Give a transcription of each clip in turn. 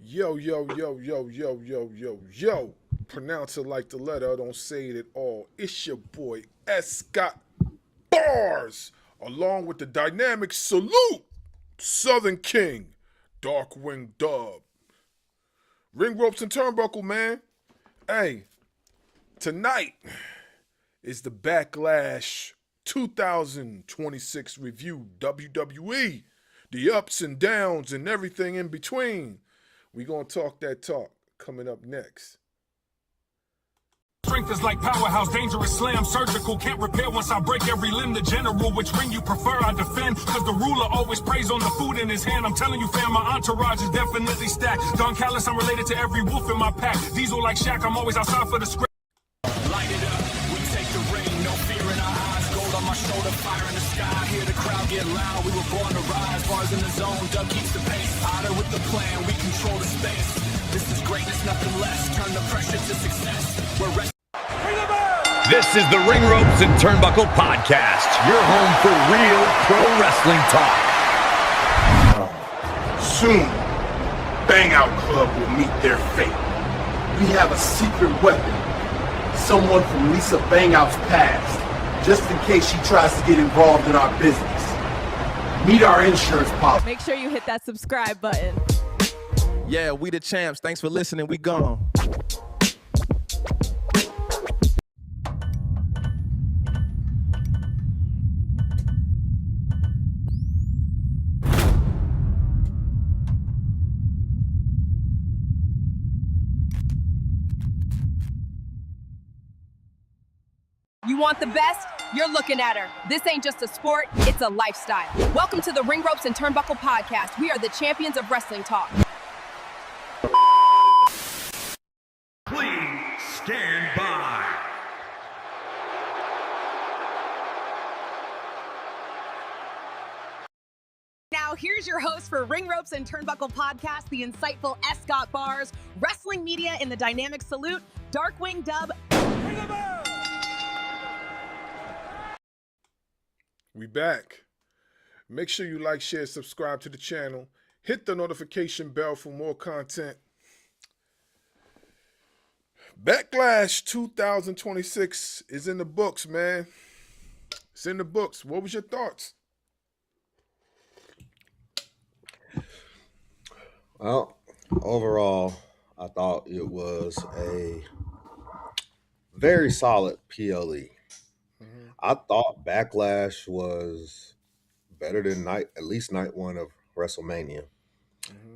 Yo, yo, yo, yo, yo, yo, yo, yo. Pronounce it like the letter, don't say it at all. It's your boy S. Scott Bars, along with the dynamic salute, Southern King, Darkwing Dub. Ring ropes and turnbuckle, man. Hey, tonight is the Backlash 2026 review, WWE. The ups and downs and everything in between. We gonna talk that talk coming up next. Strength is like powerhouse, dangerous slam, surgical, can't repair once I break every limb. The general, which ring you prefer, I defend, cause the ruler always preys on the food in his hand. I'm telling you, fam, my entourage is definitely stacked. Don Callis, I'm related to every wolf in my pack. Diesel like Shaq, I'm always outside for the script. Light it up, we take the ring, no fear in our eyes. Gold on my shoulder, fire in the sky. Hear the crowd get loud, we were born to rise. Bars in the zone, Doug keeps the pace. Otter with the plan, we control the space. This is greatness, nothing less. Turn the pressure to success. We're This is the Ring Ropes and Turnbuckle Podcast, your home for real pro wrestling talk. Soon, Bang Out Club will meet their fate. We have a secret weapon, someone from Lisa Bang Out's past, just in case she tries to get involved in our business. Meet our insurance policy. Make sure you hit that subscribe button. Yeah, we the champs. Thanks for listening. We gone. You want the best? You're looking at her. This ain't just a sport, it's a lifestyle. Welcome to the Ring Ropes and Turnbuckle Podcast. We are the champions of wrestling talk. Please stand by. Now, here's your host for Ring Ropes and Turnbuckle Podcast, the insightful S. Scott Bars, wrestling media in the dynamic salute, Darkwing Dub. We back. Make sure you like, share, subscribe to the channel. Hit the notification bell for more content. Backlash 2026 is in the books, man. It's in the books. What was your thoughts? Well, overall, I thought it was a very solid PLE. I thought Backlash was better than at least night one of WrestleMania.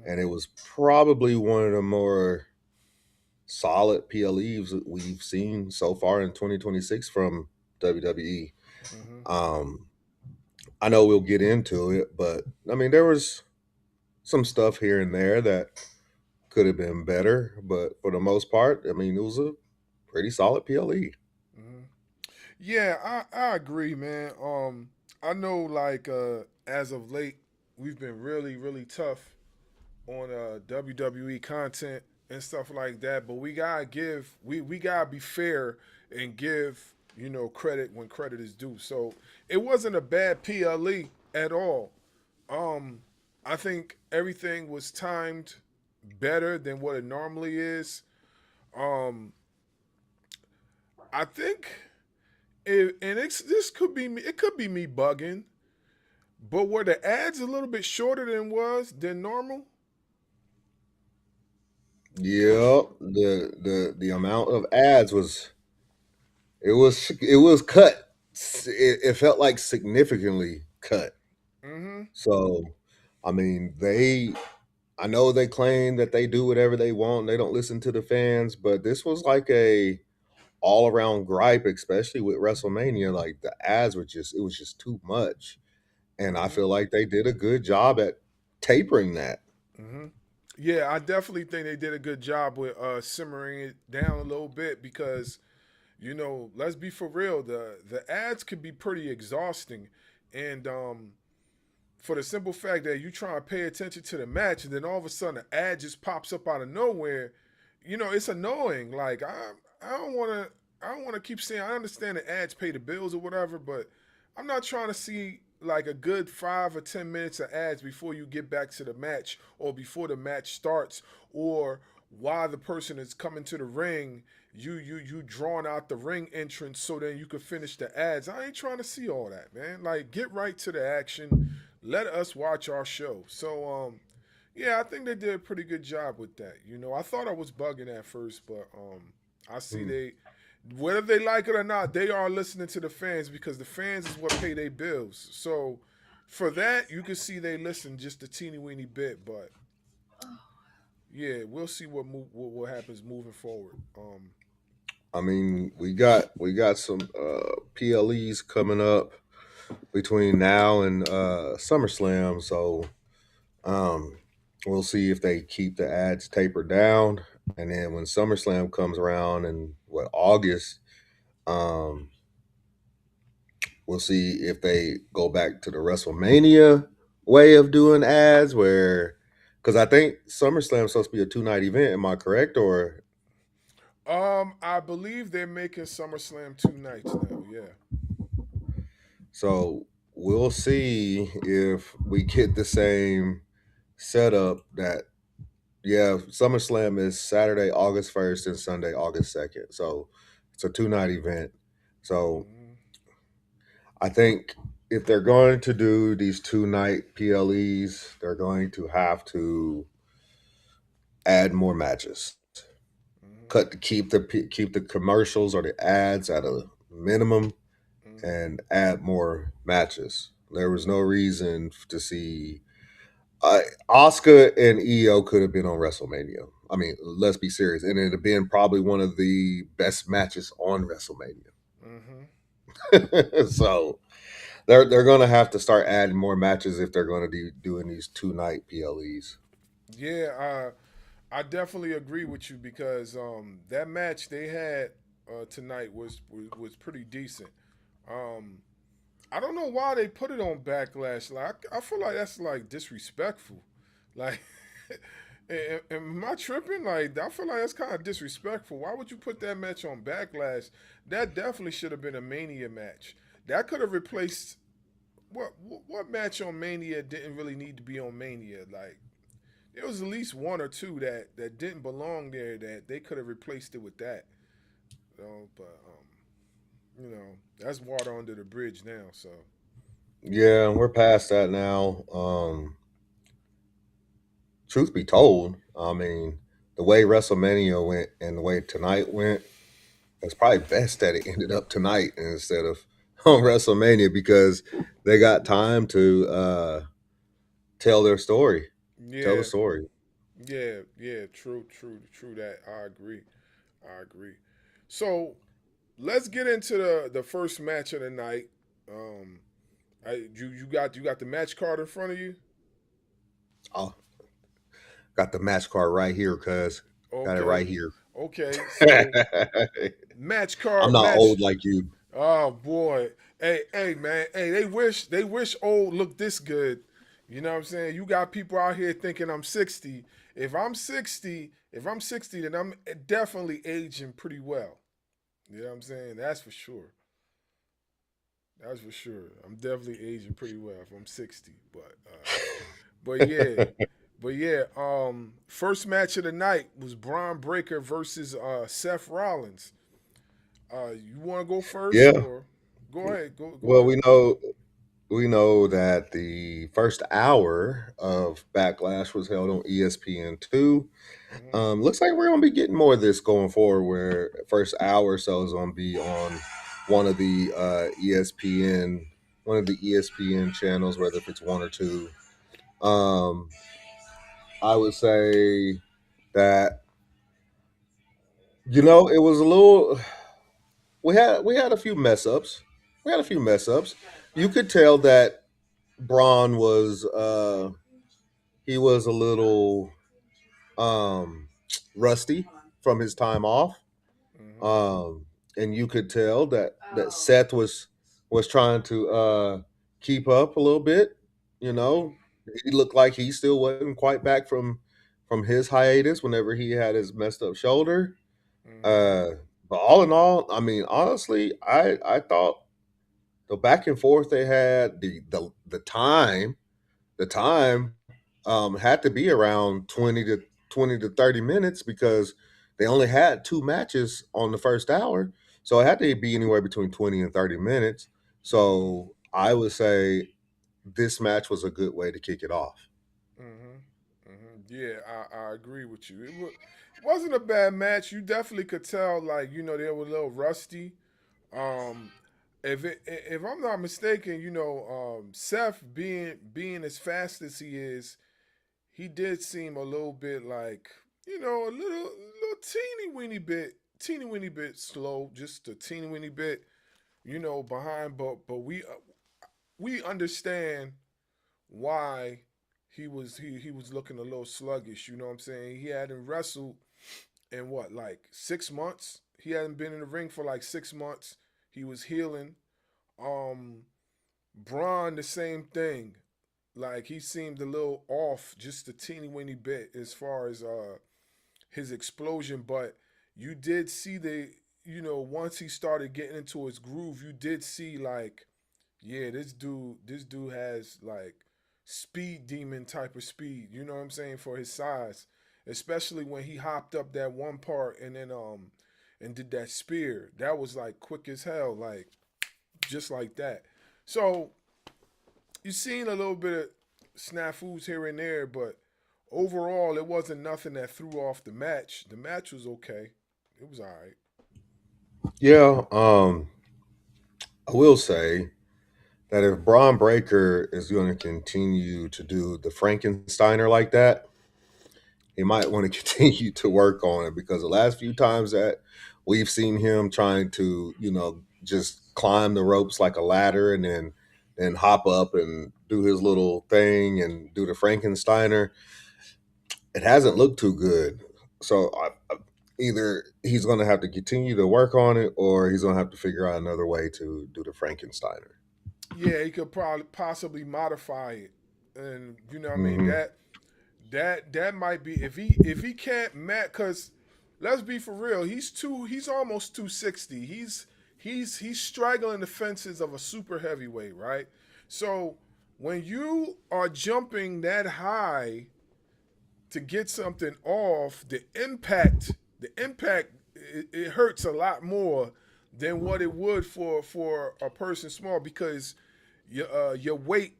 And it was probably one of the more solid PLEs that we've seen so far in 2026 from WWE. I know we'll get into it, but I mean, there was some stuff here and there that could have been better, but for the most part, I mean, it was a pretty solid PLE. Yeah, I agree, man. I know, like, as of late, we've been really, really tough on WWE content and stuff like that. But we gotta we gotta be fair and give credit when credit is due. So it wasn't a bad PLE at all. I think everything was timed better than what it normally is. I think. This could be me. It could be me bugging, but were the ads a little bit shorter than normal? Yep, the amount of ads was cut. It felt like significantly cut. So, I mean, I know they claim that they do whatever they want. They don't listen to the fans, but this was like a all around gripe, especially with WrestleMania. Like the ads it was just too much. And I feel like they did a good job at tapering that. Yeah, I definitely think they did a good job with simmering it down a little bit because, let's be for real, the ads could be pretty exhausting. And for the simple fact that you try to pay attention to the match and then all of a sudden the ad just pops up out of nowhere, it's annoying. Like I don't want to keep saying I understand the ads pay the bills or whatever, but I'm not trying to see like a good 5 or 10 minutes of ads before you get back to the match, or before the match starts, or while the person is coming to the ring, you drawing out the ring entrance so then you can finish the ads. I ain't trying to see all that, man. Like, get right to the action. Let us watch our show. So yeah, I think they did a pretty good job with that. I thought I was bugging at first, but I see they, whether they like it or not, they are listening to the fans, because the fans is what pay their bills. So for that, you can see they listen just a teeny weeny bit, but yeah, we'll see what happens moving forward. I mean, we got some PLEs coming up between now and SummerSlam, so we'll see if they keep the ads tapered down, and then when SummerSlam comes around in August, um, we'll see if they go back to the WrestleMania way of doing ads, because I think SummerSlam is supposed to be a 2-night event. Am I correct? Or I believe they're making SummerSlam 2 nights now. Yeah. so we'll see if we get the same setup that, yeah, SummerSlam is Saturday, August 1st and Sunday, August 2nd. So it's a 2-night event. So I think if they're going to do these 2-night PLEs, they're going to have to add more matches. Keep the commercials or the ads at a minimum, and add more matches. There was no reason to see Asuka and Iyo could have been on WrestleMania. I mean, let's be serious, and it'd have been probably one of the best matches on WrestleMania. So they're going to have to start adding more matches if they're going to be doing these 2-night PLEs. Yeah, I definitely agree with you, because that match they had tonight was pretty decent. I don't know why they put it on Backlash. Like, I feel like that's like disrespectful. Like, am I tripping? Like, I feel like that's kind of disrespectful. Why would you put that match on Backlash? That definitely should have been a Mania match. That could have replaced what match on Mania didn't really need to be on Mania. Like, there was at least one or two that didn't belong there, that they could have replaced it with that. But that's water under the bridge now. So Yeah, we're past that now. Truth be told, I mean, the way WrestleMania went and the way tonight went, it's probably best that it ended up tonight instead of on WrestleMania, because they got time to tell their story. Tell the yeah, story. yeah, true that. I agree. So let's get into the first match of the night. You got the match card in front of you. Oh, got the match card right here, cuz. Got it Okay, right here. okay. So match I'm card not match. old like you. Oh boy, hey man, hey, they wish old looked this good. You know what I'm saying? You got people out here thinking I'm 60. If I'm 60, then I'm definitely aging pretty well. You know what I'm saying? That's for sure. That's for sure. I'm definitely aging pretty well if I'm 60. But yeah. But yeah, first match of the night was Braun Breaker versus Seth Rollins. You want to go first, Yeah. or go ahead? Go Well, ahead. we know that the first hour of Backlash was held on ESPN2. Looks like we're gonna be getting more of this going forward, where first hour or so is gonna be on one of the ESPN channels, whether if it's one or two. I would say that it was a little. We had a few mess ups. You could tell that Braun was he was a little rusty from his time off. And you could tell that Seth was trying to keep up a little bit. He looked like he still wasn't quite back from his hiatus whenever he had his messed up shoulder. Mm-hmm. Uh, but all in all, I mean, honestly, I thought the back and forth they had, the time had to be around 20 to 30 minutes because they only had 2 matches on the first hour. So it had to be anywhere between 20 and 30 minutes. So I would say this match was a good way to kick it off. Yeah, I agree with you. It wasn't a bad match. You definitely could tell, like, they were a little rusty. Um, if I'm not mistaken, Seth being as fast as he is, he did seem a little bit like, a little teeny weeny bit slow, just a teeny weeny bit, behind. But we understand why he was looking a little sluggish. You know what I'm saying? He hadn't wrestled in what, like 6 months. He hadn't been in the ring for like 6 months. He was healing. Braun, the same thing. Like, he seemed a little off, just a teeny weeny bit as far as his explosion. But you did see once he started getting into his groove, you did see, like, yeah, this dude has like speed demon type of speed. You know what I'm saying, for his size, especially when he hopped up that one part and then and did that spear. That was like quick as hell, like just like that. So you've seen a little bit of snafus here and there, but overall, it wasn't nothing that threw off the match. The match was okay. It was all right. Yeah, I will say that if Braun Breaker is going to continue to do the Frankensteiner like that, he might want to continue to work on it because the last few times that we've seen him trying to, just climb the ropes like a ladder and then hop up and do his little thing and do the Frankensteiner, it hasn't looked too good. So either he's going to have to continue to work on it or he's going to have to figure out another way to do the Frankensteiner. Yeah, he could probably possibly modify it, and you know what I mean, Hmm. that might be if he can't match. Because let's be for real, he's almost 260. He's straggling the fences of a super heavyweight, right? So when you are jumping that high to get something off, the impact it hurts a lot more than what it would for a person small, because your weight,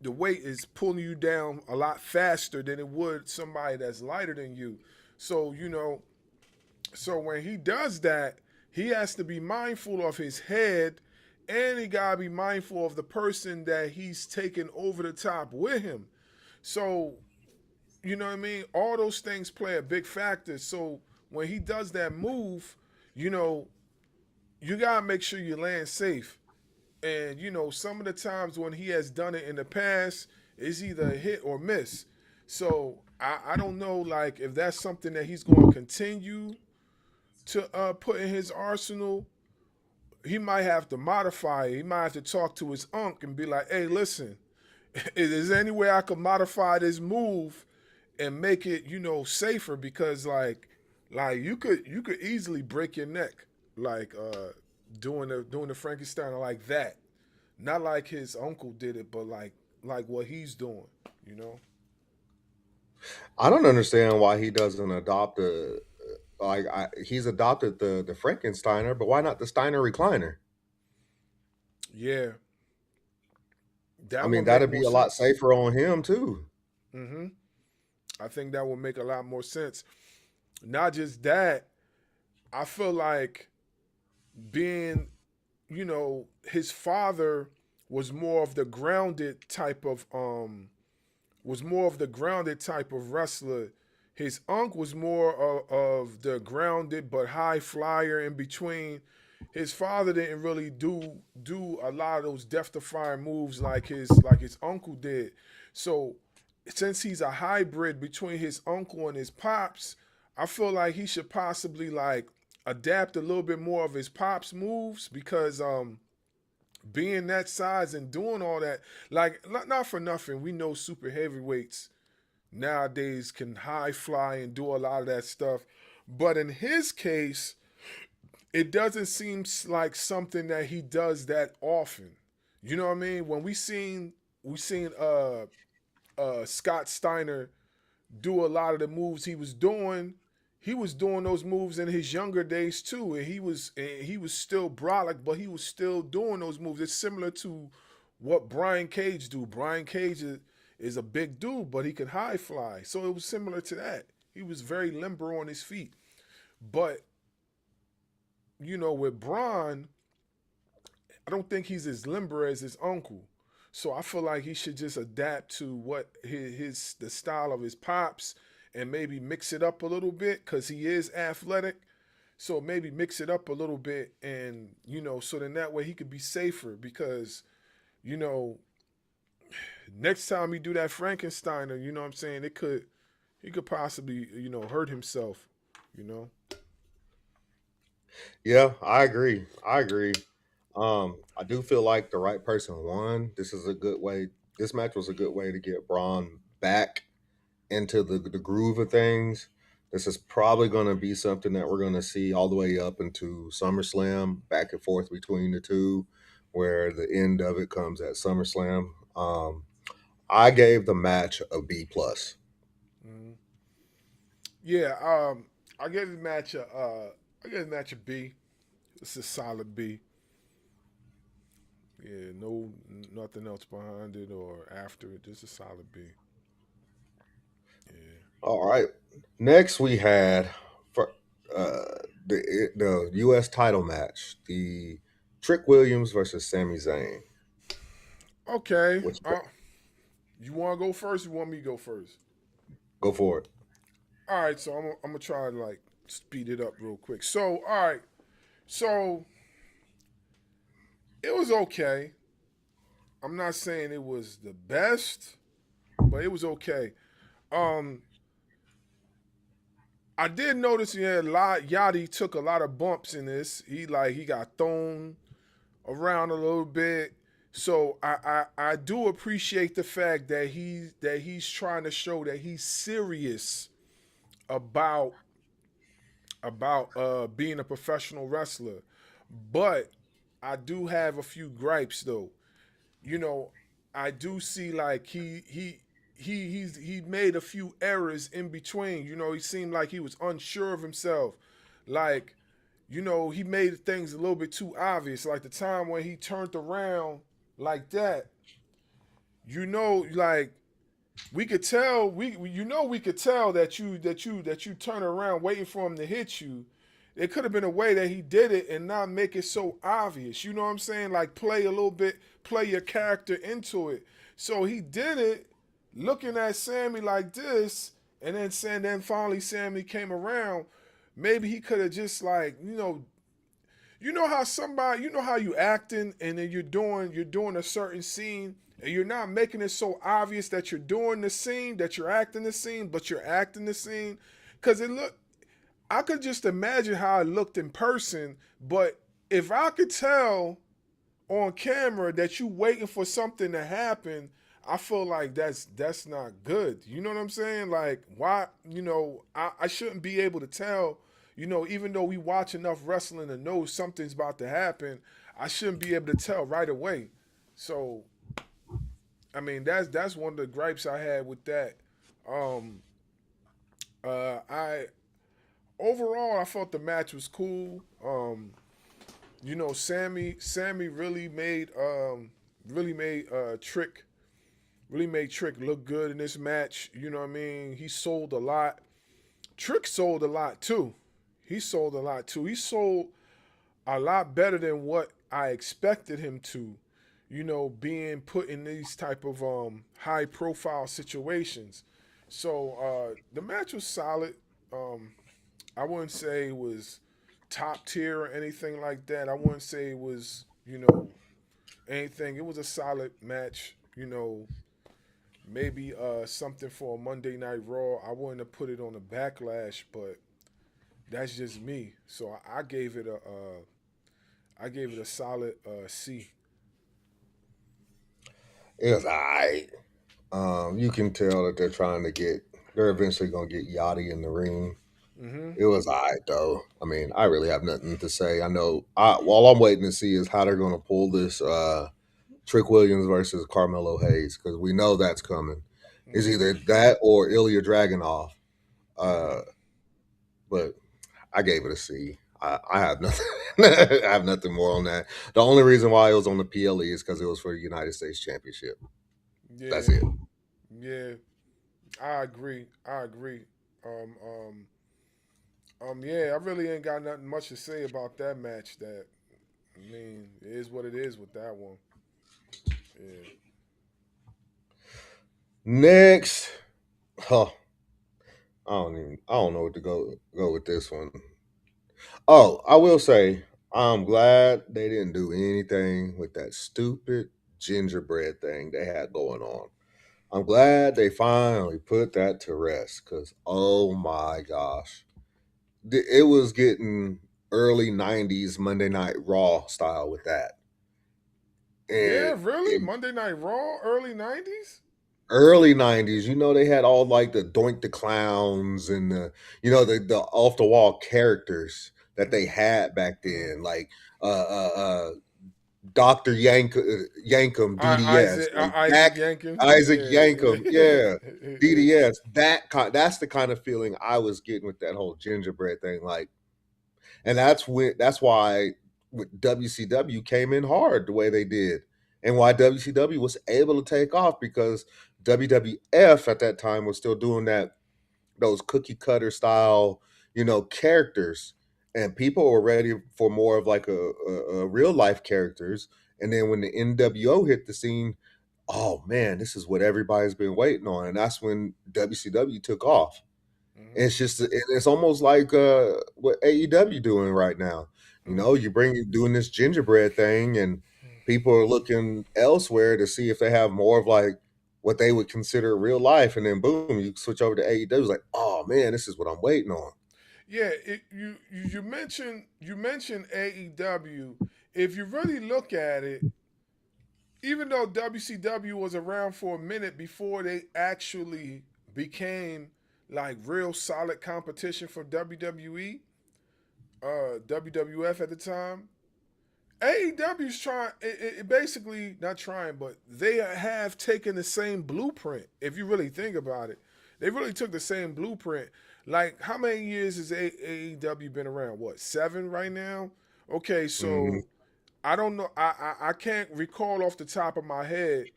the weight is pulling you down a lot faster than it would somebody that's lighter than you. So so when he does that, he has to be mindful of his head, and he gotta be mindful of the person that he's taking over the top with him. So you know what I mean? All those things play a big factor. So when he does that move, you know, you gotta make sure you land safe. And some of the times when he has done it in the past, it's either a hit or miss. So I don't know, like, if that's something that he's going to continue to put in his arsenal. He might have to modify it. He might have to talk to his unc and be like, "Hey, listen, is there any way I can modify this move and make it, safer? Because like you could easily break your neck, like doing the Frankenstein like that. Not like his uncle did it, but like what he's doing, you know? I don't understand why he doesn't adopt he's adopted the Frankensteiner, but why not the Steiner recliner? Yeah, I that mean, would make that'd be more a lot sense. safer on him too. hmm I think that would make a lot more sense. Not just that, I feel like being, his father was more of the grounded type of wrestler. His uncle was more of the grounded but high flyer in between. His father didn't really do a lot of those death defying moves like his uncle did. So since he's a hybrid between his uncle and his pops, I feel like he should possibly like adapt a little bit more of his pops moves, because being that size and doing all that, like, not for nothing, we know super heavyweights nowadays can high fly and do a lot of that stuff. But in his case, it doesn't seem like something that he does that often. You know what I mean? When we seen Scott Steiner do a lot of the moves he was doing those moves in his younger days too, and he was still brolic, but he was still doing those moves. It's similar to what Brian Cage do. Brian Cage is a big dude, but he can high fly, so it was similar to that. He was very limber on his feet, but with Braun, I don't think he's as limber as his uncle. So I feel like he should just adapt to what the style of his pops and maybe mix it up a little bit because he is athletic. So maybe mix it up a little bit and, so then that way he could be safer because, next time he do that Frankensteiner, you know what I'm saying, he could possibly, hurt himself, Yeah, I agree. I do feel like the right person won. This match was a good way to get Braun back into the groove of things. This is probably going to be something that we're going to see all the way up into SummerSlam, back and forth between the two, where the end of it comes at SummerSlam. I gave the match a B plus. Mm-hmm. Yeah, I gave the match a B. It's a solid B. Yeah, nothing else behind it or after it. Just a solid B. Yeah. All right. Next, we had for the U.S. title match, the Trick Williams versus Sami Zayn. Okay. You want to go first? Or you want me to go first? Go for it. All right. So I'm gonna try to speed it up real quick. So all right. So it was okay. I'm not saying it was the best, but it was okay. I did notice Yachty took a lot of bumps in this. He got thrown around a little bit. So I do appreciate the fact that he's trying to show that he's serious about being a professional wrestler. But I do have a few gripes though. I do see he made a few errors in between. He seemed like he was unsure of himself. He made things a little bit too obvious. Like the time when he turned around like that. We could tell we could tell that you turn around waiting for him to hit you. It could have been a way that he did it and not make it so obvious. You know what I'm saying? Play a little bit, play your character into it. So he did it looking at Sami like this, and then finally Sami came around. Maybe he could have just how you acting and then you're doing a certain scene and you're not making it so obvious that you're doing the scene, that you're acting the scene, but you're acting the scene. Cause I could just imagine how it looked in person, but if I could tell on camera that you waiting for something to happen, I feel like that's not good. You know what I'm saying? Why, I shouldn't be able to tell, even though we watch enough wrestling to know something's about to happen, I shouldn't be able to tell right away. So, I mean, that's one of the gripes I had with that. Overall, I felt the match was cool. Sammy really made Trick look good in this match. You know what I mean? He sold a lot. Trick sold a lot too. He sold a lot better than what I expected him to. Being put in these type of high profile situations. So the match was solid. I wouldn't say it was top tier or anything like that. I wouldn't say it was, anything. It was a solid match, maybe something for a Monday Night Raw. I wouldn't have put it on a Backlash, but that's just me. So I gave it a solid C. It was all right. You can tell that they're eventually going to get Yachty in the ring. It was all right, though. I mean, I really have nothing to say. I know all I'm waiting to see is how they're going to pull this Trick Williams versus Carmelo Hayes, because we know that's coming. It's either that or Ilya Dragunov. But I gave it a C. I have nothing. I have nothing more on that. The only reason why it was on the PLE is because it was for the United States Championship. Yeah, That's it. yeah, I agree. Yeah, I really ain't got nothing much to say about that match. That I mean, it is what it is with that one. Yeah. Next, huh, I don't know what to go with this one. Oh, I will say I'm glad they didn't do anything with that stupid gingerbread thing they had going on. I'm glad they finally put that to rest, because oh my gosh, it was getting early '90s Monday Night Raw style with that. Yeah, And really? Monday Night Raw, early '90s. early '90s, they had all like the Doink the Clowns and the off the wall characters that they had back then, like Doctor Yankum DDS, like Isaac Yankem. Isaac Yankum, yeah, Yeah. DDS. That's the kind of feeling I was getting with that whole gingerbread thing, like, and that's why WCW came in hard the way they did, and why WCW was able to take off, because WWF at that time was still doing those cookie cutter style, characters, and people were ready for more of like a real life characters. And then when the NWO hit the scene, oh man, this is what everybody's been waiting on, and that's when WCW took off. It's almost like what AEW doing right now. You doing this gingerbread thing, and people are looking elsewhere to see if they have more of like what they would consider real life, and then boom, you switch over to AEW. It's like, oh man, this is what I'm waiting on. Yeah, you mentioned AEW. If you really look at it, even though WCW was around for a minute before they actually became like real solid competition for WWE, WWF at the time, AEW's trying. It basically not trying, but they have taken the same blueprint. If you really think about it, they really took the same blueprint. Like, how many years has AEW been around? What, 7 right now? Okay, Mm-hmm. so I don't know. I can't recall off the top of my head,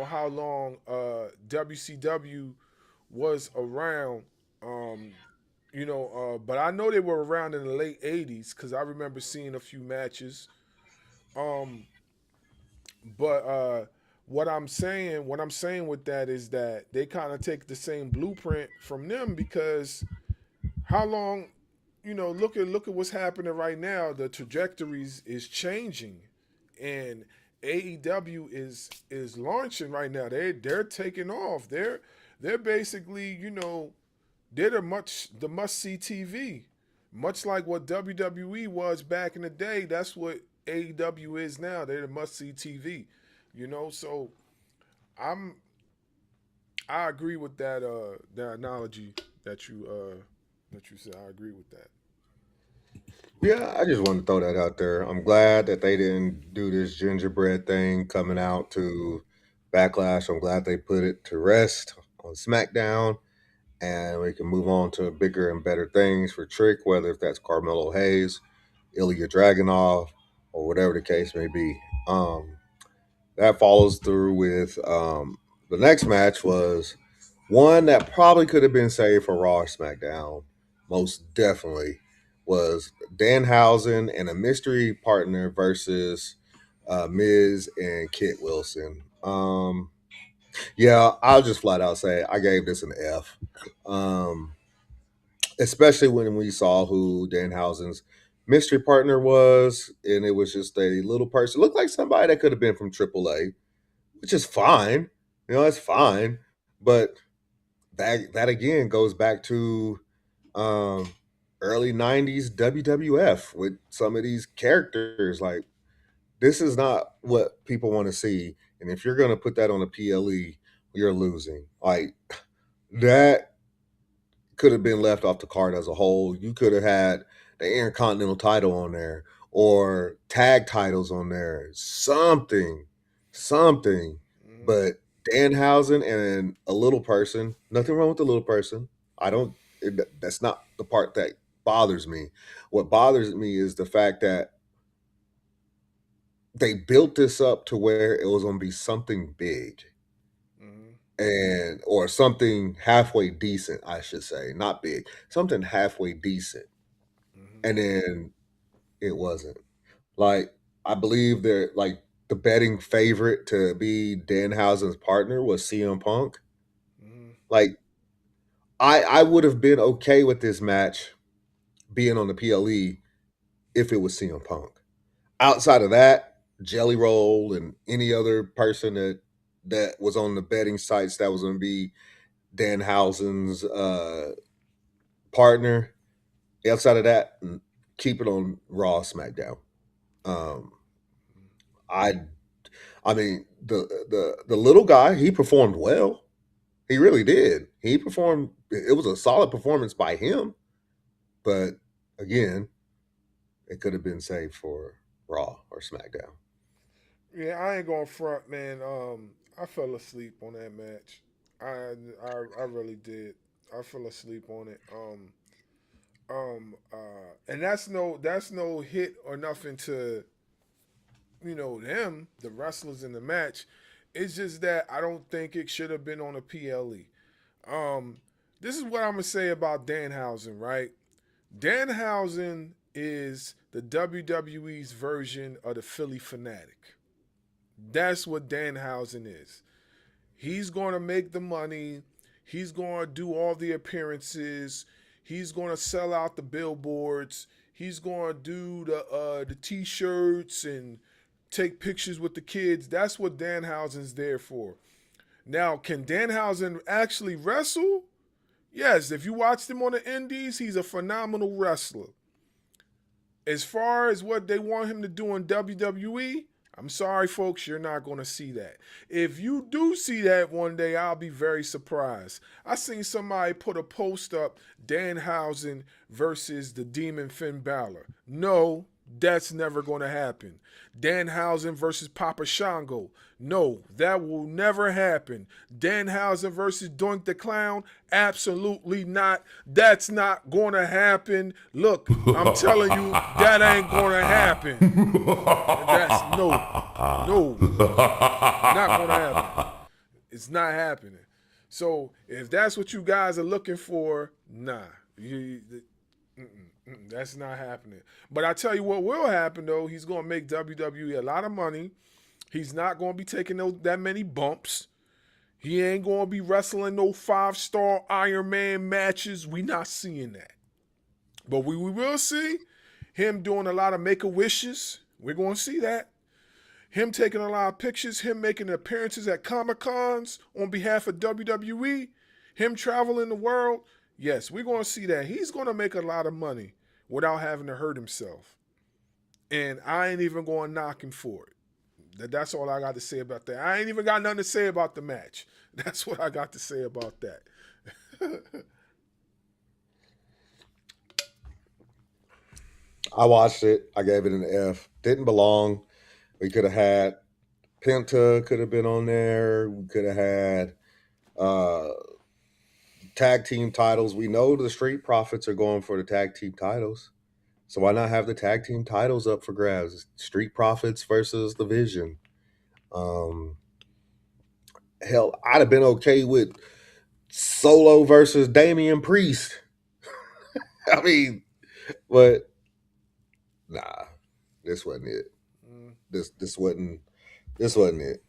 how long WCW was around. But I know they were around in the late '80s because I remember seeing a few matches. Um, but what I'm saying with that is that they kind of take the same blueprint from them, because how long, look at what's happening right now. The trajectories is changing, and AEW is launching right now. They're taking off. They're basically, they're the must see TV, much like what WWE was back in the day. That's what AEW is now. They're the must see TV, So I'm I agree with that analogy that you said. I agree with that. Yeah, I just want to throw that out there. I'm glad that they didn't do this gingerbread thing coming out to Backlash. I'm glad they put it to rest on SmackDown, and we can move on to bigger and better things for Trick, whether if that's Carmelo Hayes, Ilya Dragunov, or whatever the case may be. That follows through with the next match was one that probably could have been saved for Raw or SmackDown. Most definitely was Danhausen and a mystery partner versus Miz and Kit Wilson. Yeah, I'll just flat out say I gave this an F. Especially when we saw who Danhausen's mystery partner was, and it was just a little person. Looked like somebody that could have been from AAA, which is fine. That's fine. But that again goes back to um, early '90s WWF with some of these characters. Like, this is not what people want to see, and if you're going to put that on a PLE, you're losing. Like, that could have been left off the card as a whole. You could have had the Intercontinental title on there or tag titles on there, something. But Danhausen and a little person, nothing wrong with the little person. That's not the part that bothers me. What bothers me is the fact that they built this up to where it was going to be something big or something halfway decent, I should say, not big, something halfway decent. And then it wasn't. Like, I believe they're like the betting favorite to be Danhausen's partner was CM Punk. Like, I would have been okay with this match being on the PLE if it was CM Punk. Outside of that, Jelly Roll and any other person that was on the betting sites that was going to be Danhausen's partner. Outside of that, keep it on Raw, SmackDown. I mean, the little guy, he performed well. He really did. He performed. It was a solid performance by him. But again, it could have been saved for Raw or SmackDown. Yeah, I ain't gonna front, man. I fell asleep on that match. I really did. I fell asleep on it. And that's no hit or nothing to them, the wrestlers in the match. It's just that I don't think it should have been on a PLE. This is what I'm gonna say about Danhausen, right? Danhausen is the WWE's version of the Philly Fanatic. That's what Danhausen is. He's going to make the money. He's going to do all the appearances. He's going to sell out the billboards. He's going to do the T-shirts and take pictures with the kids. That's what Danhausen's there for. Now, can Danhausen actually wrestle? Yes, if you watched him on the Indies, he's a phenomenal wrestler. As far as what they want him to do in WWE, I'm sorry, folks, you're not going to see that. If you do see that one day, I'll be very surprised. I seen somebody put a post up, Danhausen versus the Demon Finn Balor. No, that's never going to happen. Danhausen versus Papa Shango. No, that will never happen. Danhausen versus Doink the Clown. Absolutely not. That's not going to happen. Look, I'm telling you, that ain't going to happen. That's no, not going to happen. It's not happening. So if that's what you guys are looking for, nah. That's not happening. But I tell you what will happen, though. He's going to make WWE a lot of money. He's not going to be taking that many bumps. He ain't going to be wrestling no 5-star Iron Man matches. We not seeing that. But we will see him doing a lot of Make-A-Wishes. We're going to see that. Him taking a lot of pictures. Him making appearances at Comic-Cons on behalf of WWE. Him traveling the world. Yes, we're going to see that. He's going to make a lot of money without having to hurt himself. And I ain't even going to knock him for it. That's all I got to say about that. I ain't even got nothing to say about the match. That's what I got to say about that. I watched it. I gave it an F. Didn't belong. We could have had Penta could have been on there. We could have had tag team titles. We know the Street Profits are going for the tag team titles. So why not have the tag team titles up for grabs? Street Profits versus the Vision. Hell, I'd have been okay with Solo versus Damian Priest. I mean, but nah, this wasn't it. This wasn't it.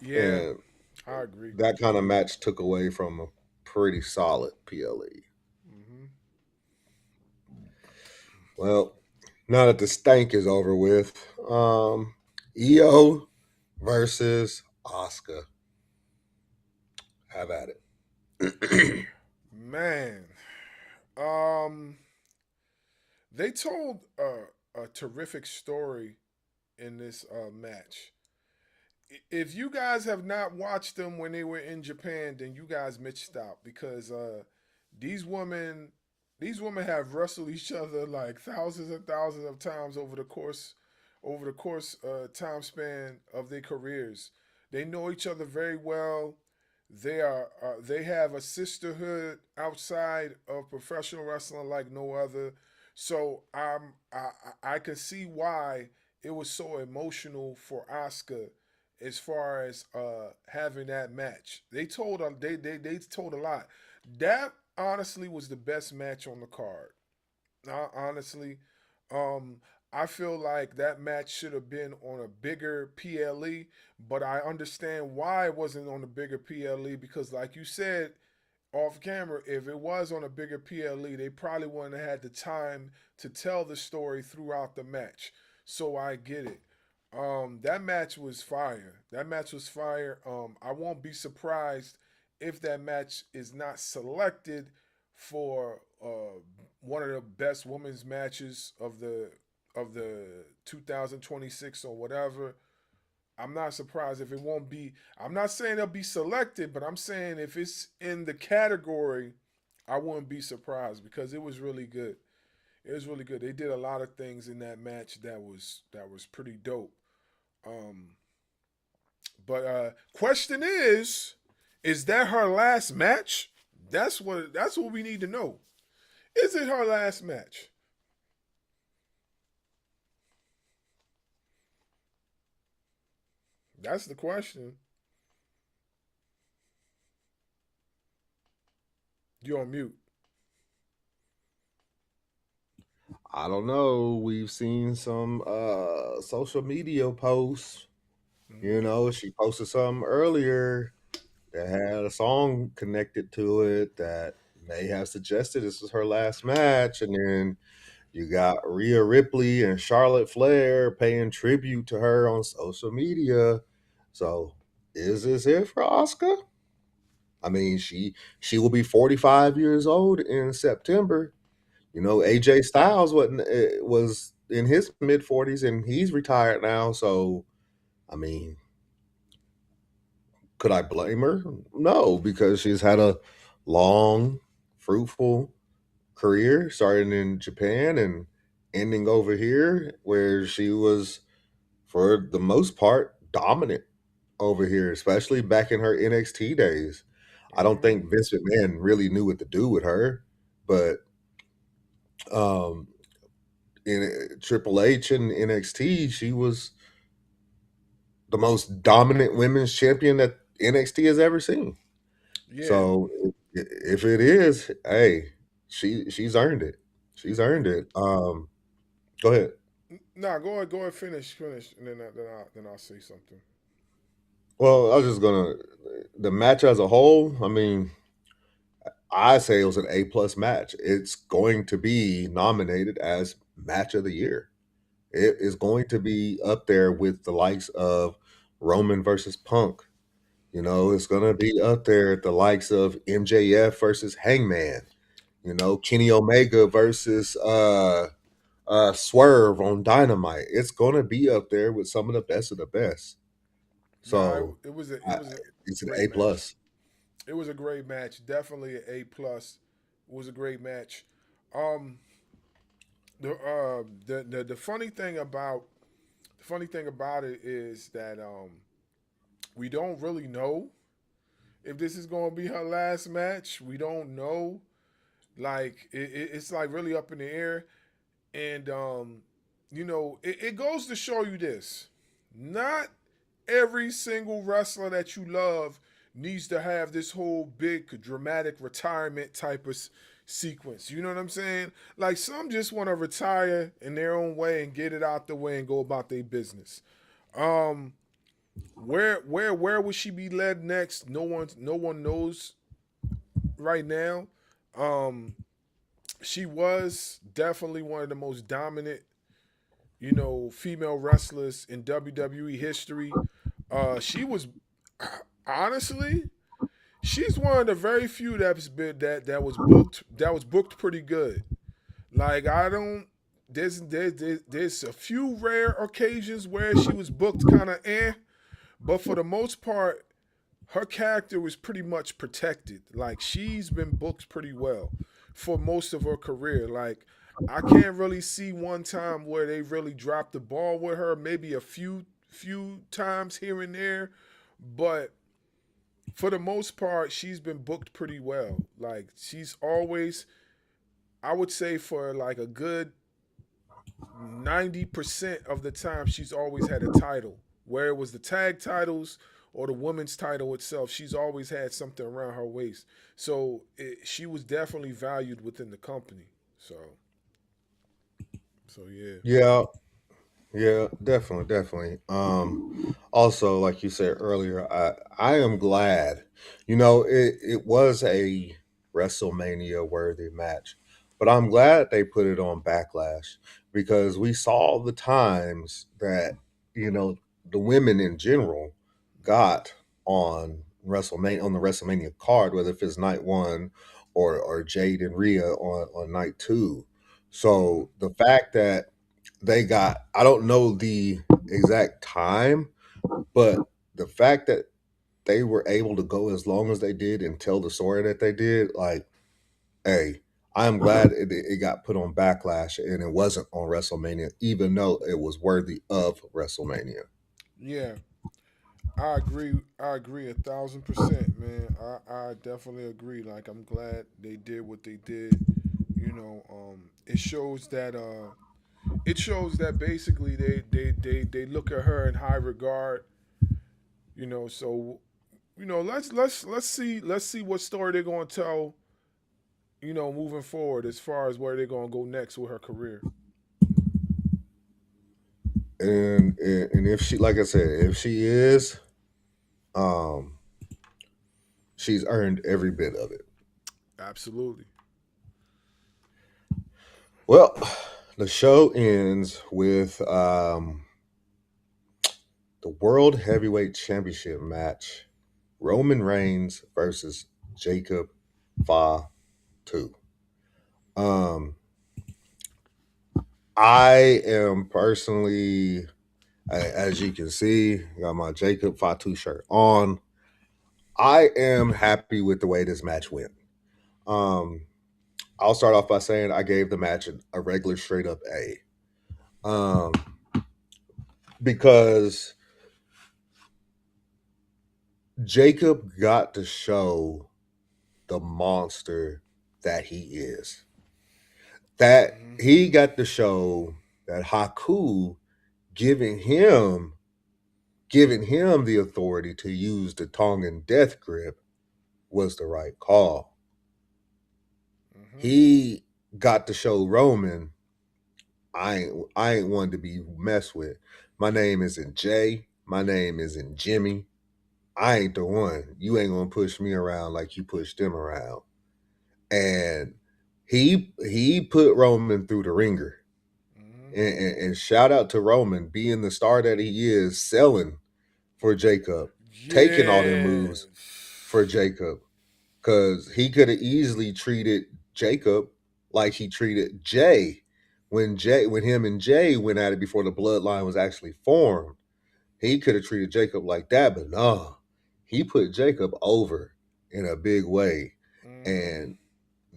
Yeah, And I agree. that kind of match took away from a pretty solid PLE. Well, now that the stank is over with, Iyo versus Asuka. Have at it. Man, they told a terrific story in this match. If you guys have not watched them when they were in Japan, then you guys missed out because these women have wrestled each other like thousands and thousands of times over the course time span of their careers. They know each other very well. They have a sisterhood outside of professional wrestling like no other. So I can see why it was so emotional for Asuka as far as having that match. They told a lot. That honestly was the best match on the card. Honestly, um, I feel like that match should have been on a bigger PLE, but I understand why it wasn't on a bigger PLE because, like you said off camera, if it was on a bigger PLE, they probably wouldn't have had the time to tell the story throughout the match. So I get it. That match was fire. That match was fire. I won't be surprised if that match is not selected for one of the best women's matches of the 2026 or whatever. I'm not surprised if it won't be. I'm not saying it'll be selected, but I'm saying if it's in the category, I wouldn't be surprised because it was really good. It was really good. They did a lot of things in that match that was pretty dope. Um, but question is that her last match? That's what we need to know. Is it her last match? That's the question. You're on mute. I don't know. We've seen some social media posts. You know, she posted something earlier that had a song connected to it that may have suggested this was her last match. And then you got Rhea Ripley and Charlotte Flair paying tribute to her on social media. So is this it for Asuka? I mean, she will be 45 years old in September. You know, AJ Styles was in his mid 40s and he's retired now. So, I mean, could I blame her? No, because she's had a long, fruitful career starting in Japan and ending over here, where she was, for the most part, dominant over here, especially back in her NXT days. I don't Mm-hmm. think Vince McMahon really knew what to do with her, but um, in Triple H and NXT, she was the most dominant women's champion that NXT has ever seen. Yeah. So if it is, hey, she's earned it. She's earned it. Go ahead. Nah, go ahead, finish, and then I'll say something. Well, I was just gonna the match as a whole. I mean, I say it was an A+ match. It's going to be nominated as match of the year. It is going to be up there with the likes of Roman versus Punk. You know, it's going to be up there at the likes of MJF versus Hangman. You know, Kenny Omega versus Swerve on Dynamite. It's going to be up there with some of the best. Nah, So it was a it's an great A match. plus. It was a great match. Definitely an A plus. It was a great match. Um, the funny thing about it is that we don't really know if this is going to be her last match. We don't know. Like it's like really up in the air, and it goes to show you this: not every single wrestler that you love needs to have this whole big dramatic retirement type of sequence. You know what I'm saying? Like some just want to retire in their own way and get it out the way and go about their business. Um, where would she be led next? No one knows right now. Um, she was definitely one of the most dominant, female wrestlers in WWE history. She was honestly, she's one of the very few that's been that was booked pretty good. Like I don't there's a few rare occasions where she was booked kind of but for the most part, her character was pretty much protected. Like, she's been booked pretty well for most of her career. Like, I can't really see one time where they really dropped the ball with her. Maybe a few times here and there, but for the most part, she's been booked pretty well. Like, she's always, I would say, for like a good 90% of the time, she's always had a title. Where it was the tag titles or the women's title itself, she's always had something around her waist. So she was definitely valued within the company. So yeah. Yeah, yeah, definitely. Also, like you said earlier, I am glad. It was a WrestleMania worthy match, but I'm glad they put it on Backlash because we saw the times that the women in general got on WrestleMania on the WrestleMania card, whether if it's night one or Jade and Rhea on night two. So the fact that they got, I don't know the exact time, but the fact that they were able to go as long as they did and tell the story that they did, like, hey, I'm glad it got put on Backlash and it wasn't on WrestleMania, even though it was worthy of WrestleMania. Yeah. I agree. I agree 1,000%, man. I definitely agree. Like, I'm glad they did what they did. It shows that basically they look at her in high regard. So let's see what story they're gonna tell. Moving forward as far as where they're gonna go next with her career. And if she, like I said, if she is, um, she's earned every bit of it. Absolutely. Well, the show ends with the World Heavyweight Championship match: Roman Reigns versus Jacob Fatu. I am personally, as you can see, got my Jacob Fatu shirt on. I am happy with the way this match went. I'll start off by saying I gave the match a regular straight up A. Because Jacob got to show the monster that he is. That he got to show that Haku giving him the authority to use the Tongan death grip was the right call. He got to show Roman, I ain't one to be messed with. My name isn't Jay. My name isn't Jimmy. I ain't the one. You ain't gonna push me around like you pushed them around. And he put Roman through the ringer. And shout out to Roman being the star that he is, selling for Jacob, taking all them moves for Jacob. Because he could have easily treated Jacob like he treated Jay when him and Jay went at it before the bloodline was actually formed. He could have treated Jacob like that, but no, he put Jacob over in a big way. And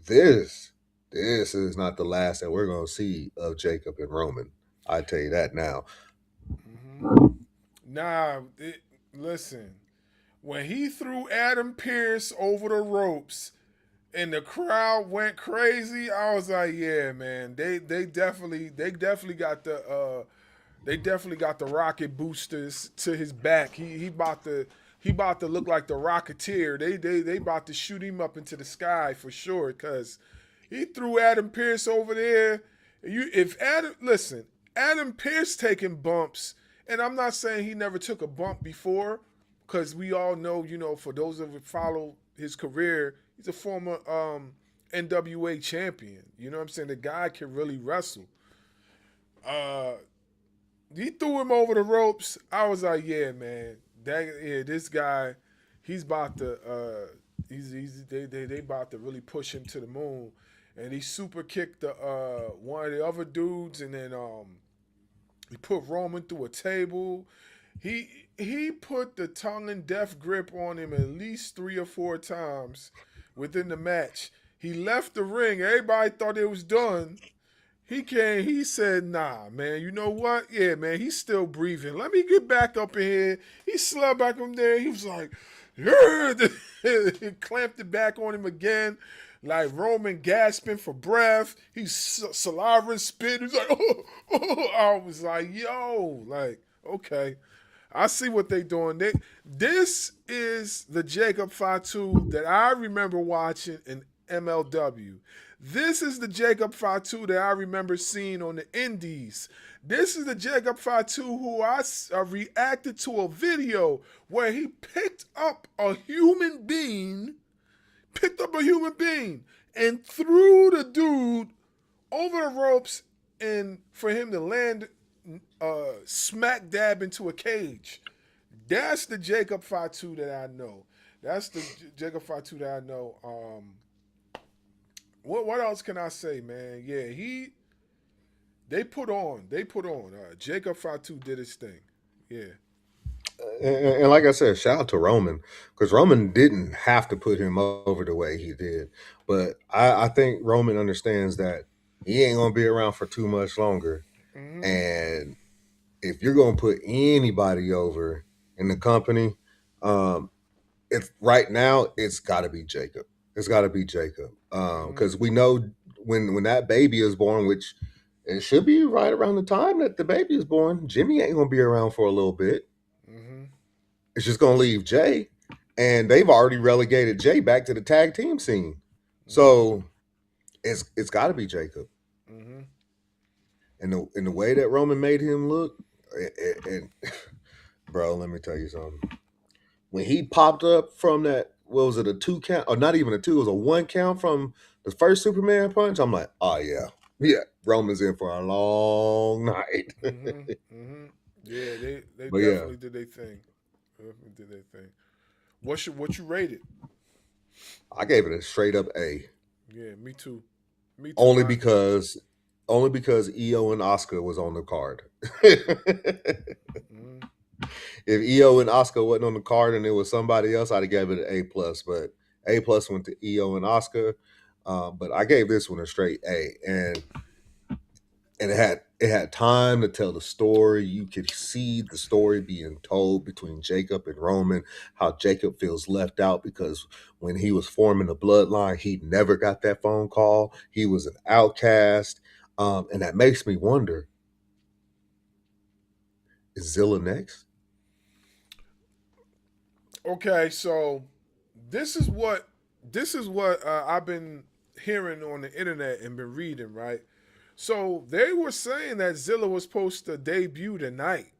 this is not the last that we're going to see of Jacob and Roman. I tell you that now. Listen, when he threw Adam Pearce over the ropes and the crowd went crazy, I was like, yeah, man, they definitely got the rocket boosters to his back. He about to look like the Rocketeer. They about to shoot him up into the sky for sure, because he threw Adam Pearce over there. Adam Pearce taking bumps, and I'm not saying he never took a bump before, because we all know, for those of who follow his career, he's a former NWA champion. You know what I'm saying? The guy can really wrestle. He threw him over the ropes. I was like, yeah, man, this guy, he's about to they about to really push him to the moon. And he super kicked one of the other dudes, and then he put Roman through a table, he put the tongue and death grip on him at least 3 or 4 times within the match. He left the ring. Everybody thought it was done. He came, he said, nah, man, you know what? Yeah, man, he's still breathing. Let me get back up in here. He slugged back up there. He was like, yeah. He clamped it back on him again, like Roman gasping for breath. He's saliva and spit. He's like, oh. I was like, yo, like, okay. I see what they doing. This is the Jacob Fatu that I remember watching in MLW. This is the Jacob Fatu that I remember seeing on the Indies. This is the Jacob Fatu who I reacted to a video where he picked up a human being, and threw the dude over the ropes and for him to land smack dab into a cage. That's the Jacob Fatu that I know. That's the Jacob Fatu that I know. What else can I say, man? Yeah, they put on. Jacob Fatu did his thing. Yeah. And like I said, shout out to Roman, because Roman didn't have to put him over the way he did. But I think Roman understands that he ain't going to be around for too much longer. Mm-hmm. And if you're going to put anybody over in the company, if right now it's got to be Jacob. It's got to be Jacob. Because we know when that baby is born, which it should be right around the time that the baby is born, Jimmy ain't going to be around for a little bit. Mm-hmm. It's just going to leave Jay. And they've already relegated Jay back to the tag team scene. Mm-hmm. So it's got to be Jacob. Mm-hmm. And the way that Roman made him look, and bro, let me tell you something. When he popped up from that, what was it, a 2 count? Or not even a 2, it was a 1 count from the first Superman punch. I'm like, oh, yeah. Yeah, Roman's in for a long night. Mm-hmm. Mm-hmm. Yeah, they definitely did their thing. What you rated? I gave it a straight up A. Yeah, me too. Only because Iyo and Asuka was on the card. Mm-hmm. If Iyo and Asuka wasn't on the card and it was somebody else, I'd have gave it an A+. But A+ went to Iyo and Asuka. But I gave this one a straight A. And it had time to tell the story. You could see the story being told between Jacob and Roman, how Jacob feels left out because when he was forming the Bloodline, he never got that phone call. He was an outcast. And that makes me wonder, is Zilla next? Okay, so this is what I've been hearing on the internet and been reading, right? So they were saying that Zilla was supposed to debut tonight.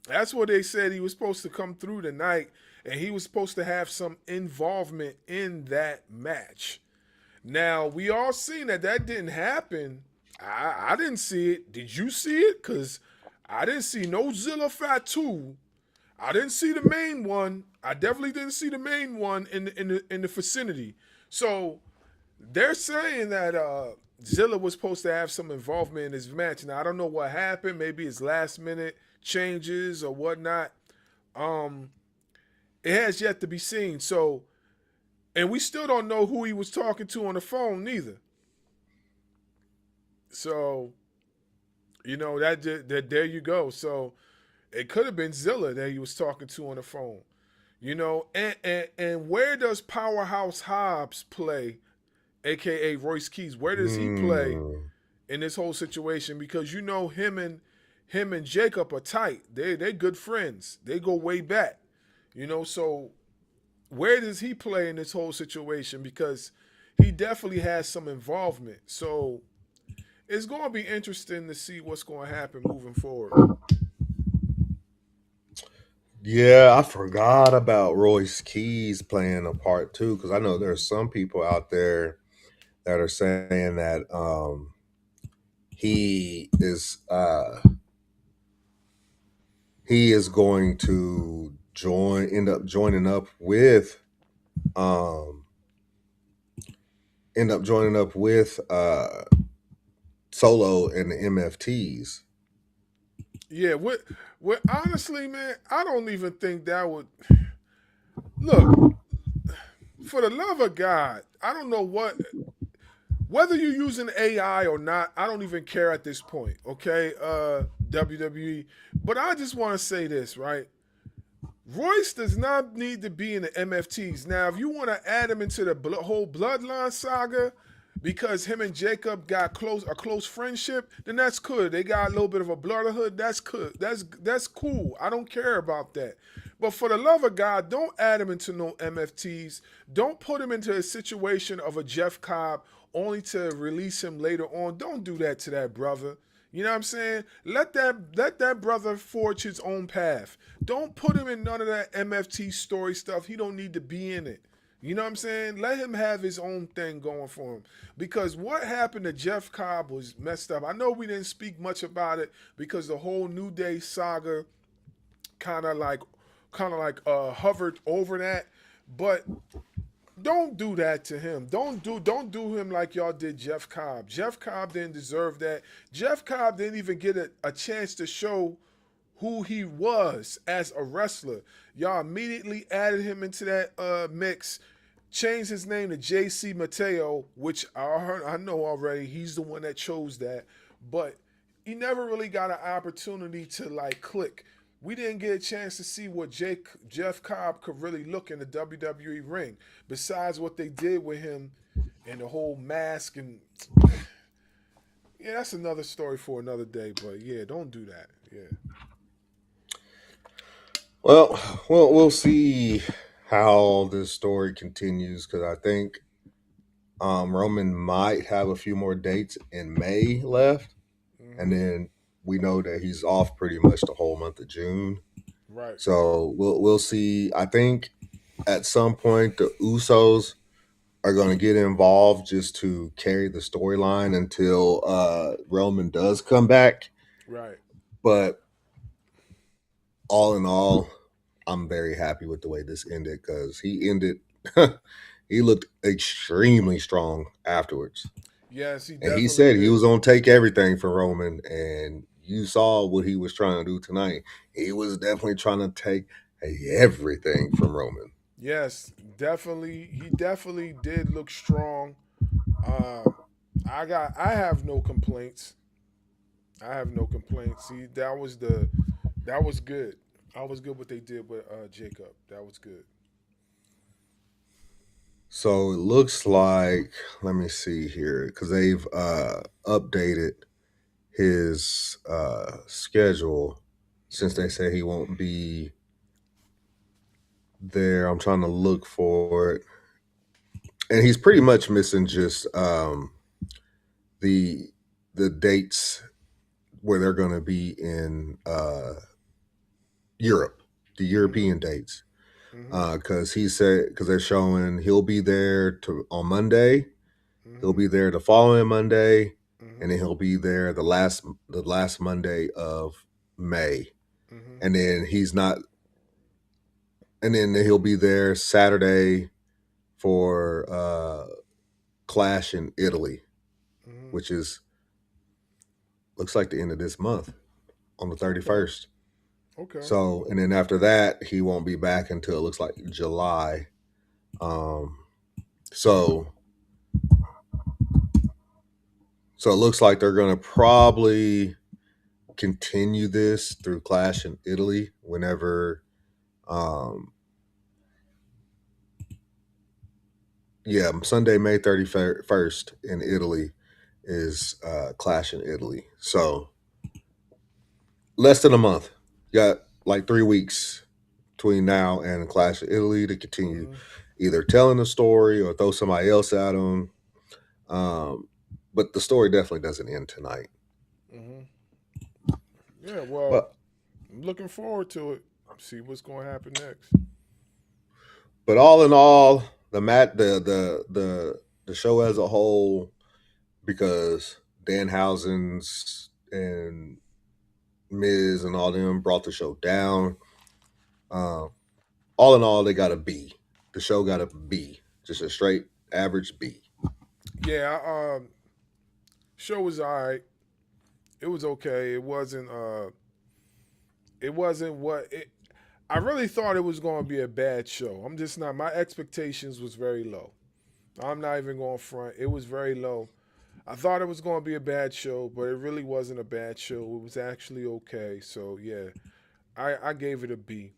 That's what they said. He was supposed to come through tonight, and he was supposed to have some involvement in that match. Now, we all seen that didn't happen. I didn't see it. Did you see it? Because I didn't see no Zilla Fatu. I didn't see the main one. I definitely didn't see the main one in the vicinity. So they're saying that Zilla was supposed to have some involvement in this match. Now, I don't know what happened. Maybe it's last minute changes or whatnot. It has yet to be seen. So, and we still don't know who he was talking to on the phone neither. So, you know, that there you go. So it could have been Zilla that he was talking to on the phone. You know, and where does Powerhouse Hobbs play, a.k.a. Royce Keys? Where does he play in this whole situation? Because, you know, him and Jacob are tight. They're good friends. They go way back. You know, so where does he play in this whole situation? Because he definitely has some involvement. So it's going to be interesting to see what's going to happen moving forward. Yeah, I forgot about Royce Keys playing a part too, because I know there's some people out there that are saying that he is going to end up joining up with Solo and the MFTs. Yeah, what honestly, man, I don't even think that would look, for the love of God, I don't know whether you're using AI or not, I don't even care at this point, okay? WWE. But I just want to say this, right? Royce does not need to be in the MFTs. Now, if you want to add him into the whole Bloodline saga, because him and Jacob got a close friendship, then that's good. They got a little bit of a brotherhood. That's good. That's cool. I don't care about that. But for the love of God, don't add him into no MFTs. Don't put him into a situation of a Jeff Cobb only to release him later on. Don't do that to that brother. You know what I'm saying? Let that brother forge his own path. Don't put him in none of that MFT story stuff. He don't need to be in it. You know what I'm saying? Let him have his own thing going for him. Because what happened to Jeff Cobb was messed up. I know we didn't speak much about it because the whole New Day saga kind of like hovered over that. But don't do that to him. Don't do him like y'all did Jeff Cobb. Jeff Cobb didn't deserve that. Jeff Cobb didn't even get a chance to show who he was as a wrestler. Y'all immediately added him into that mix, changed his name to JC Mateo, which I know already he's the one that chose that, but he never really got an opportunity to like click. We didn't get a chance to see what Jeff Cobb could really look in the WWE ring, besides what they did with him and the whole mask and yeah, that's another story for another day. But yeah, don't do that. Yeah. Well, we'll see how this story continues because I think Roman might have a few more dates in May left, and then we know that he's off pretty much the whole month of June. Right. So we'll see. I think at some point the Usos are going to get involved just to carry the storyline until Roman does come back. Right. But all in all, I'm very happy with the way this ended because he ended. He looked extremely strong afterwards. Yes, he And definitely he said did. he was going to take everything from Roman, and you saw what he was trying to do tonight. He was definitely trying to take everything from Roman. Yes, definitely. He definitely did look strong. I have no complaints. I have no complaints. See, that was good. I was good what they did with Jacob. That was good. So it looks like, let me see here, because they've updated his schedule since they say he won't be there. I'm trying to look for it. And he's pretty much missing just the dates where they're going to be in Europe, the European dates. Because he said, because they're showing he'll be there on Monday, he'll be there the following Monday, and then he'll be there the last Monday of May, and then he's not, and then he'll be there Saturday for Clash in Italy, which is looks like the end of this month on the 31st. Okay. So, and then after that, he won't be back until it looks like July. So it looks like they're going to probably continue this through Clash in Italy whenever, Sunday, May 31st in Italy is Clash in Italy. So less than a month. You got like 3 weeks between now and Clash in Italy to continue either telling the story or throw somebody else at them. But the story definitely doesn't end tonight. Yeah, well, But I'm looking forward to it. See what's going to happen next. But all in all, the show as a whole, because Danhausen's and Miz and all them brought the show down. All in all, they got a B. The show got a B, just a straight average B. Yeah, show was all right. It was okay. It wasn't It wasn't what it. I really thought it was going to be a bad show. I'm just not. My expectations was very low. I'm not even going front. It was very low. I thought it was going to be a bad show, but it really wasn't a bad show. It was actually okay. So yeah, I gave it a B.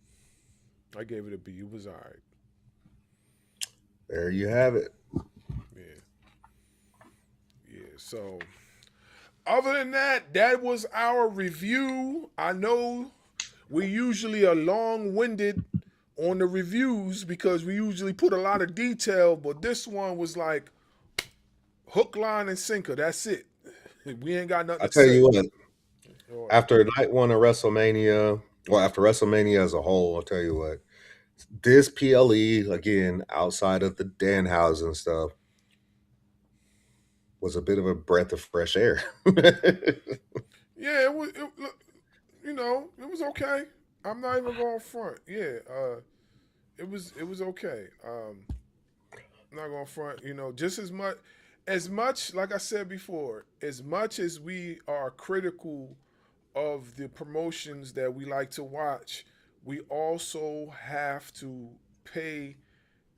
I gave it a B. It was all right. There you have it. Yeah. So other than that, that was our review. I know we usually are long-winded on the reviews because we usually put a lot of detail, but this one was like hook, line, and sinker. That's it. We ain't got nothing to say. I tell you what, after night one of WrestleMania, well, after WrestleMania as a whole, I'll tell you what, this PLE, again, outside of the Danhausen stuff, was a bit of a breath of fresh air. Yeah, it was. It was okay. I'm not even going front. Yeah, it was okay. I'm not going front. Just as much like I said before, as much as we are critical of the promotions that we like to watch, we also have to pay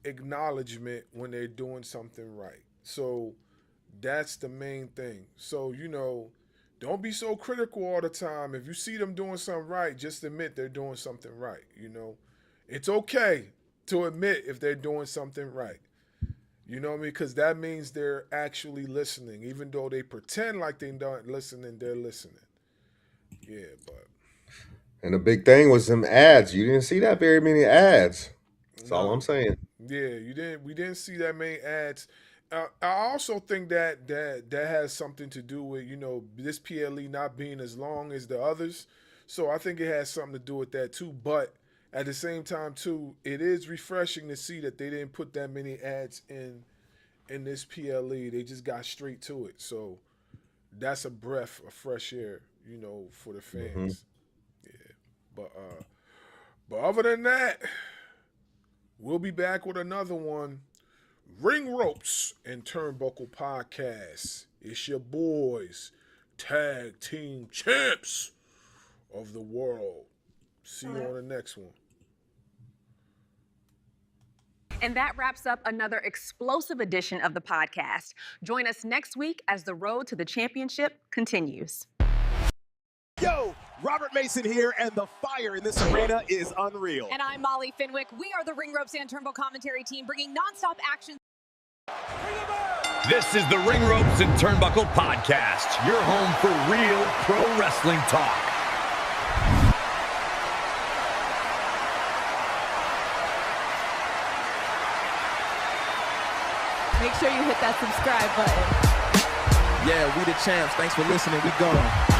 acknowledgement when they're doing something right. So that's the main thing. So, don't be so critical all the time. If you see them doing something right, just admit they're doing something right. It's okay to admit if they're doing something right. You know what I mean? Because that means they're actually listening. Even though they pretend like they're not listening, they're listening. Yeah, but. And the big thing was them ads. You didn't see that very many ads. That's all I'm saying. Yeah, you didn't. We didn't see that many ads. I also think that has something to do with this PLE not being as long as the others. So I think it has something to do with that too. But at the same time too, it is refreshing to see that they didn't put that many ads in this PLE. They just got straight to it. So that's a breath of fresh air, for the fans. Yeah, but other than that, we'll be back with another one. Ring Ropes and Turnbuckle Podcast. It's your boys, tag team champs of the world. See you on the next one. And that wraps up another explosive edition of the podcast. Join us next week as the road to the championship continues. Yo, Robert Mason here, and the fire in this arena is unreal. And I'm Molly Finwick. We are the Ring Ropes and Turnbuckle commentary team, bringing nonstop action. This is the Ring Ropes and Turnbuckle Podcast, your home for real pro wrestling talk. Make sure you hit that subscribe button. Yeah, we the champs. Thanks for listening. We gone.